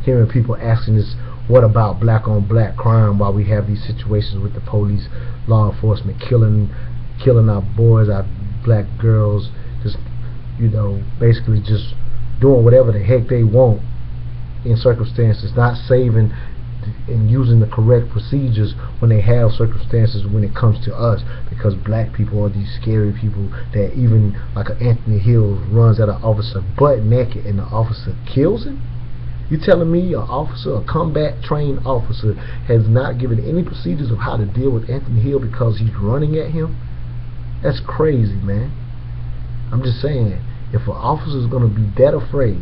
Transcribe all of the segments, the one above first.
hearing people asking this, what about black on black crime, while we have these situations with the police, law enforcement killing our boys, our black girls, just basically just doing whatever the heck they want in circumstances, not saving and using the correct procedures when they have circumstances when it comes to us, because black people are these scary people that even like an Anthony Hill runs at an officer butt naked and the officer kills him. You telling me an officer, a combat trained officer, has not given any procedures of how to deal with Anthony Hill because he's running at him? That's crazy, man. I'm just saying, if an officer is going to be that afraid,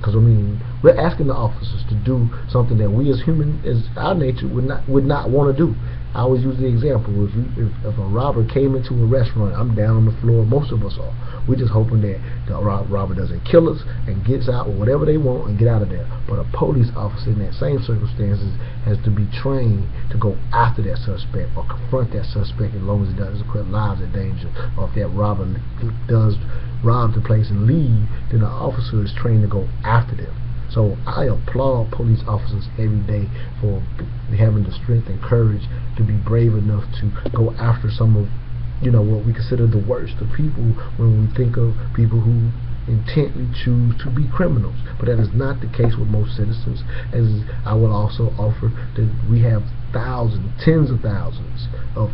because we're asking the officers to do something that we as human, as our nature, would not want to do. I always use the example: if a robber came into a restaurant, I'm down on the floor. Most of us are. We're just hoping that the robber doesn't kill us and gets out with whatever they want and get out of there. But a police officer in that same circumstances has to be trained to go after that suspect or confront that suspect as long as it doesn't put lives in danger. Or if that robber does rob the place and leave, then the officer is trained to go after them. So I applaud police officers every day for having the strength and courage to be brave enough to go after some of what we consider the worst of people when we think of people who intently choose to be criminals. But that is not the case with most citizens, as I will also offer that we have thousands, tens of thousands of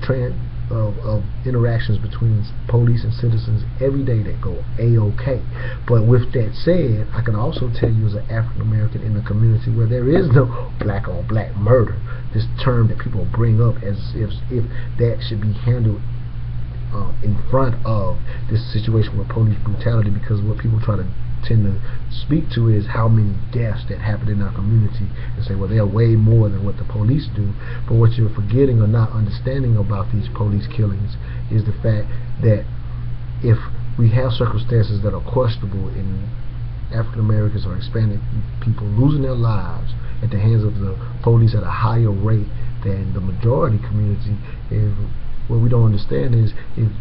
interactions between police and citizens every day that go A-OK. But with that said, I can also tell you as an African American in a community where there is no black on black murder, this term that people bring up as if that should be handled in front of this situation with police brutality, because what people tend to speak to is how many deaths that happen in our community and say, well, they're way more than what the police do. But what you're forgetting or not understanding about these police killings is the fact that if we have circumstances that are questionable in African Americans or Hispanic people losing their lives at the hands of the police at a higher rate than the majority community, what we don't understand is if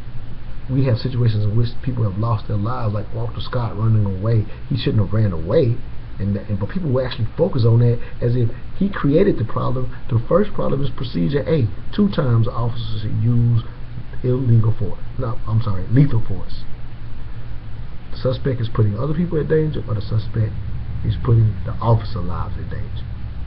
we have situations in which people have lost their lives, like Walter Scott running away. He shouldn't have ran away, but people will actually focus on that as if he created the problem. The first problem is procedure A. 2 times officers use lethal force. The suspect is putting other people at danger, or the suspect is putting the officer lives at danger.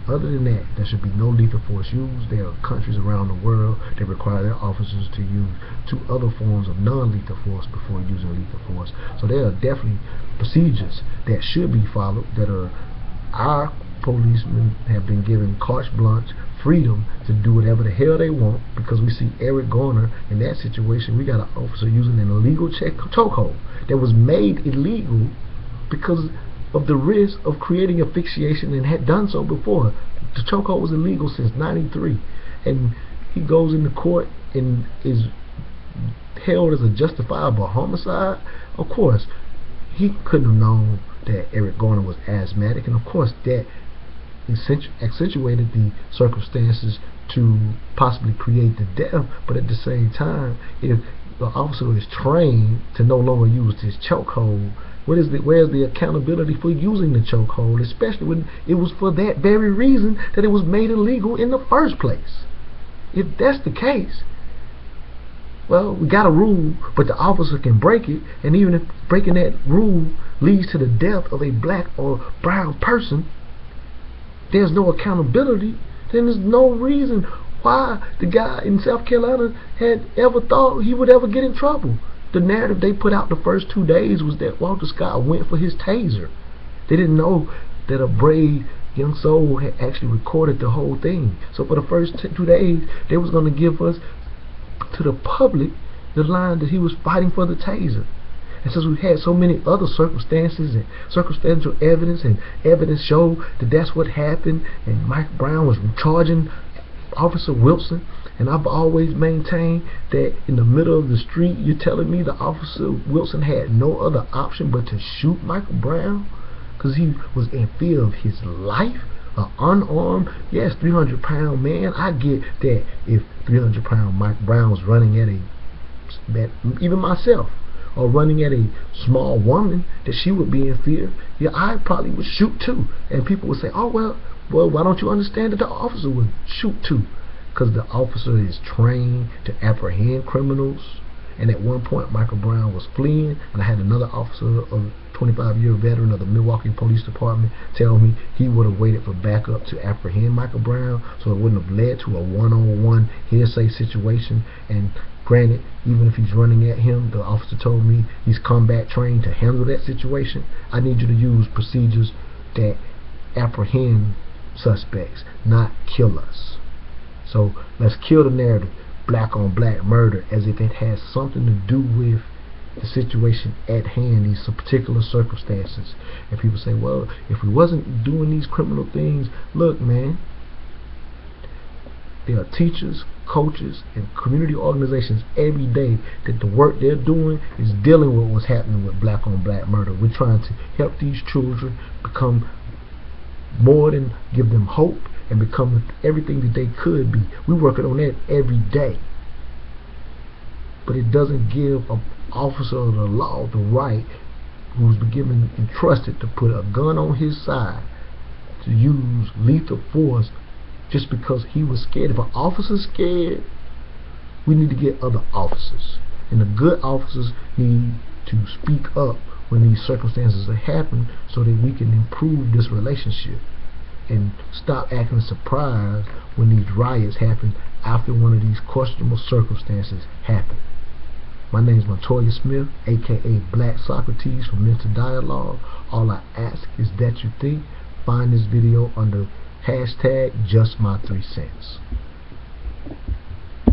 Other than that, there should be no lethal force used. There are countries around the world that require their officers to use 2 other forms of non-lethal force before using lethal force. So there are definitely procedures that should be followed, that are our policemen have been given carte blanche freedom to do whatever the hell they want, because we see Eric Garner in that situation. We got an officer using an illegal chokehold that was made illegal because of the risk of creating asphyxiation, and had done so before. The chokehold was illegal since '93, and he goes into court and is held as a justifiable homicide. Of course, he couldn't have known that Eric Garner was asthmatic, and of course that accentuated the circumstances to possibly create the death. But at the same time, if the officer is trained to no longer use this chokehold, where's the accountability for using the chokehold, especially when it was for that very reason that it was made illegal in the first place? If that's the case, well, we got a rule, but the officer can break it, and even if breaking that rule leads to the death of a black or brown person, there's no accountability. Then there's no reason why the guy in South Carolina had ever thought he would ever get in trouble. The narrative they put out the first 2 days was that Walter Scott went for his taser. They didn't know that a brave young soul had actually recorded the whole thing. So for the first 2 days, they was going to give us, to the public, the line that he was fighting for the taser. And since we had so many other circumstances and circumstantial evidence, and evidence showed that that's what happened, and Mike Brown was charging Officer Wilson, and I've always maintained that in the middle of the street, you're telling me the Officer Wilson had no other option but to shoot Michael Brown because he was in fear of his life? An unarmed, yes, 300-pound man. I get that if 300-pound Mike Brown was running at even myself or running at a small woman, that she would be in fear, yeah, I probably would shoot too. And people would say, oh, well, why don't you understand that the officer would shoot too? Because the officer is trained to apprehend criminals. And at one point, Michael Brown was fleeing, and I had another officer, a 25-year veteran of the Milwaukee Police Department, tell me he would have waited for backup to apprehend Michael Brown, so it wouldn't have led to a one-on-one hearsay situation. And granted, even if he's running at him, the officer told me he's combat trained to handle that situation. I need you to use procedures that apprehend suspects, not kill us. So let's kill the narrative, black on black murder, as if it has something to do with the situation at hand, these particular circumstances. And people say, well, if we wasn't doing these criminal things, look, man, there are teachers, coaches, and community organizations every day that the work they're doing is dealing with what's happening with black on black murder. We're trying to help these children become more than give them hope and become everything that they could be. We're working on that every day. But it doesn't give an officer of the law the right, who's been given entrusted to put a gun on his side, to use lethal force just because he was scared. If an officer's scared, we need to get other officers. And the good officers need to speak up when these circumstances are happening, so that we can improve this relationship and stop acting surprised when these riots happen after one of these questionable circumstances happen. My name is Montoya Smith, aka Black Socrates from Mental Dialogue. All I ask is that you think. Find this video under hashtag JustMy3Cents.